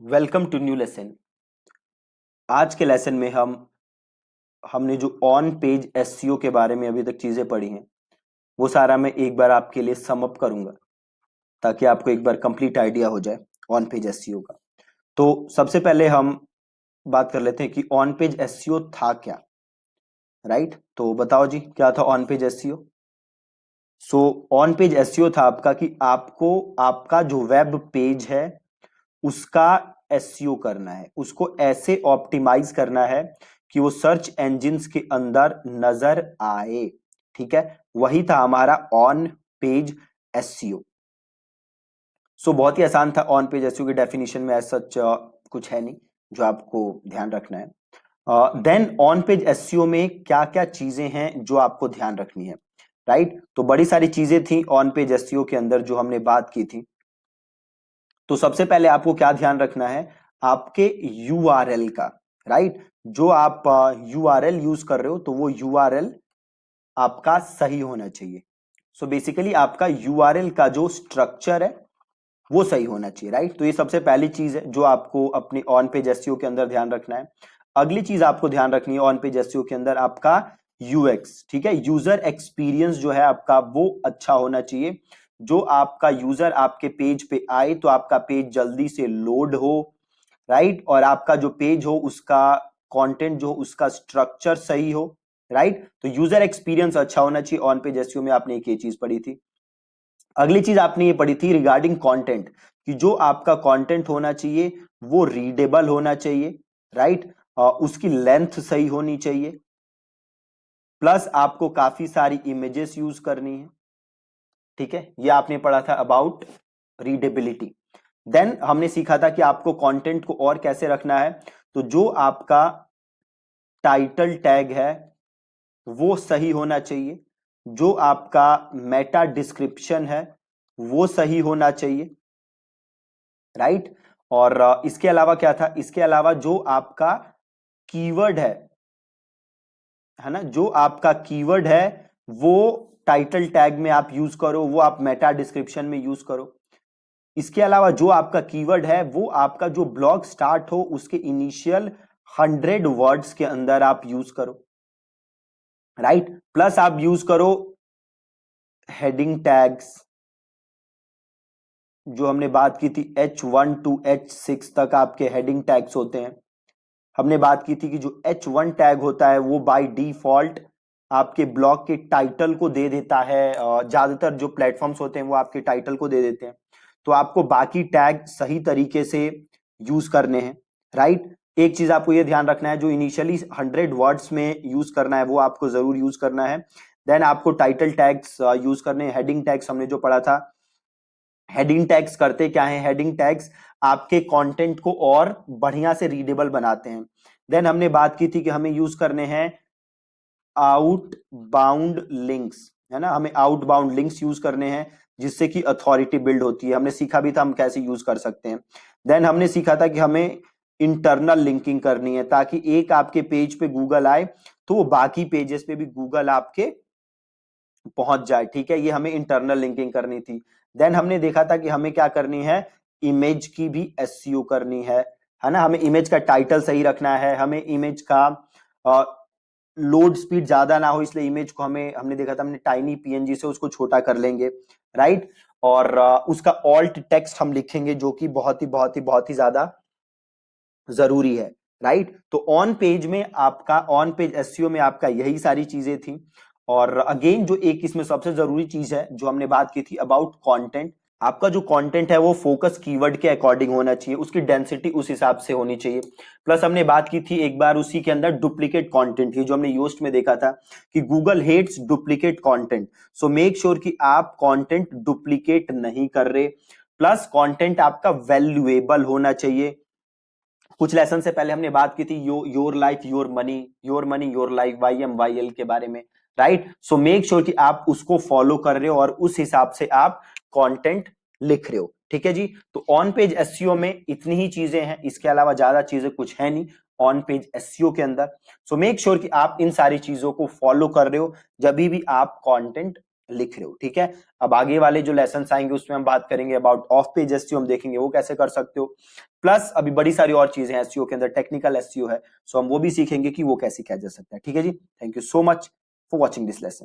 Welcome to new lesson. आज के lesson में हमने जो ऑन पेज एसईओ के बारे में अभी तक चीजें पढ़ी हैं वो सारा मैं एक बार आपके लिए सम अप करूंगा ताकि आपको एक बार कंप्लीट आइडिया हो जाए ऑन पेज एसईओ का। तो सबसे पहले हम बात कर लेते हैं कि ऑन पेज एसईओ था क्या। राइट, तो बताओ जी क्या था on page SEO. So on page SEO था आपका कि आपको आपका जो वेब पेज है उसका एसईओ करना है, उसको ऐसे ऑप्टिमाइज करना है कि वो सर्च इंजिन्स के अंदर नजर आए। ठीक है, वही था हमारा ऑन पेज एसईओ। सो बहुत ही आसान था। ऑन पेज एसईओ की डेफिनेशन में ऐसा कुछ है नहीं जो आपको ध्यान रखना है। देन ऑन पेज एसईओ में क्या क्या चीजें हैं जो आपको ध्यान रखनी है। राइट, तो बड़ी सारी चीजें थी ऑन पेज एसईओ के अंदर जो हमने बात की थी। तो सबसे पहले आपको क्या ध्यान रखना है, आपके यूआरएल का। राइट, जो आप यूआरएल यूज कर रहे हो तो वो यूआरएल आपका सही होना चाहिए। सो बेसिकली आपका यूआरएल का जो स्ट्रक्चर है वो सही होना चाहिए। राइट, तो ये सबसे पहली चीज है जो आपको अपनी ऑन पेज एसईओ के अंदर ध्यान रखना है। अगली चीज आपको ध्यान रखनी है ऑन पेज एसईओ के अंदर आपका यूएक्स। ठीक है, यूजर एक्सपीरियंस जो है आपका वो अच्छा होना चाहिए। जो आपका यूजर आपके पेज पे आए तो आपका पेज जल्दी से लोड हो। राइट, और आपका जो पेज हो उसका कंटेंट जो उसका स्ट्रक्चर सही हो। राइट, तो यूजर एक्सपीरियंस अच्छा होना चाहिए। ऑन पेज एसईओ में आपने एक ये चीज पढ़ी थी। अगली चीज आपने ये पढ़ी थी रिगार्डिंग कंटेंट कि जो आपका कंटेंट होना चाहिए वो रीडेबल होना चाहिए। राइट, उसकी लेंथ सही होनी चाहिए, प्लस आपको काफी सारी इमेजेस यूज करनी है। ठीक है, ये आपने पढ़ा था अबाउट रीडेबिलिटी। देन हमने सीखा था कि आपको कंटेंट को और कैसे रखना है। तो जो आपका टाइटल टैग है वो सही होना चाहिए, जो आपका मेटा डिस्क्रिप्शन है वो सही होना चाहिए। राइट, और इसके अलावा क्या था, इसके अलावा जो आपका कीवर्ड है ना, जो आपका कीवर्ड है वो टाइटल टैग में आप यूज करो, वो आप मेटा डिस्क्रिप्शन में यूज करो। इसके अलावा जो आपका कीवर्ड है वो आपका जो ब्लॉग स्टार्ट हो उसके इनिशियल 100 वर्ड्स के अंदर आप यूज करो। राइट, प्लस आप यूज करो हेडिंग टैग्स जो हमने बात की थी H1 टू H6 तक आपके हेडिंग टैग्स होते हैं। हमने बात की थी कि जो H1 टैग होता है वो बाय डिफॉल्ट आपके ब्लॉग के टाइटल को दे देता है। ज्यादातर जो प्लेटफॉर्म्स होते हैं वो आपके टाइटल को दे देते हैं, तो आपको बाकी टैग सही तरीके से यूज करने हैं। राइट, एक चीज आपको ये ध्यान रखना है जो इनिशियली 100 वर्ड्स में यूज करना है वो आपको जरूर यूज करना है। देन आपको टाइटल टैग्स यूज करने हैं। हेडिंग टैग्स हमने जो पढ़ा था, हेडिंग टैग्स करते क्या है, हेडिंग टैग्स आपके कंटेंट को और बढ़िया से रीडेबल बनाते हैं। देन हमने बात की थी कि हमें यूज करने हैं आउटबाउंड लिंक्स, है ना, हमें आउटबाउंड लिंक्स यूज करने हैं जिससे कि अथॉरिटी बिल्ड होती है। हमने सीखा भी था हम कैसे यूज कर सकते हैं। देन हमने सीखा था कि हमें इंटरनल लिंकिंग करनी है ताकि एक आपके पेज पे गूगल आए तो वो बाकी पेजेस पे भी गूगल आपके पहुंच जाए। ठीक है, ये हमें इंटरनल लिंकिंग करनी थी। देन हमने देखा था कि हमें क्या करनी है, इमेज की भी एसईओ करनी है ना, हमें इमेज का टाइटल सही रखना है, हमें इमेज का लोड स्पीड ज्यादा ना हो, इसलिए इमेज को हमने देखा था हमने टाइनी पीएनजी से उसको छोटा कर लेंगे। राइट, और उसका ऑल्ट टेक्स्ट हम लिखेंगे जो कि बहुत ही ज्यादा जरूरी है। राइट, तो ऑन पेज में आपका ऑन पेज एसईओ में आपका यही सारी चीजें थी। और अगेन जो एक इसमें सबसे जरूरी चीज है जो हमने बात की थी अबाउट कंटेंट, आपका जो कंटेंट है वो फोकस कीवर्ड के अकॉर्डिंग होना चाहिए, उसकी डेंसिटी उस हिसाब से होनी चाहिए। प्लस हमने बात की थी एक बार उसी के अंदर डुप्लीकेट कंटेंट की, जो हमने योस्ट में देखा था कि Google hates duplicate content. So make sure कि आप कंटेंट डुप्लीकेट नहीं कर रहे, प्लस कंटेंट आपका वैल्यूएबल होना चाहिए। कुछ लेसन से पहले हमने बात की थी your life your money your life YMYL के बारे में। राइट, सो मेक श्योर कि आप उसको फॉलो कर रहे हो और उस हिसाब से आप कंटेंट लिख रहे हो। ठीक है जी, तो ऑन पेज एसईओ में इतनी ही चीजें हैं, इसके अलावा ज्यादा चीजें कुछ है नहीं ऑन पेज एसईओ के अंदर। सो मेक श्योर कि आप इन सारी चीजों को फॉलो कर रहे हो जब भी आप कंटेंट लिख रहे हो, ठीक है। अब आगे वाले जो लेसन आएंगे उसमें हम बात करेंगे अबाउट ऑफ पेज एसईओ, हम देखेंगे वो कैसे कर सकते हो। प्लस अभी बड़ी सारी और चीजें हैं एसईओ के अंदर, टेक्निकल एसईओ है, सो हम वो भी सीखेंगे कि वो कैसे किया जा सकता है, ठीक है जी। Thank you so much for watching this lesson.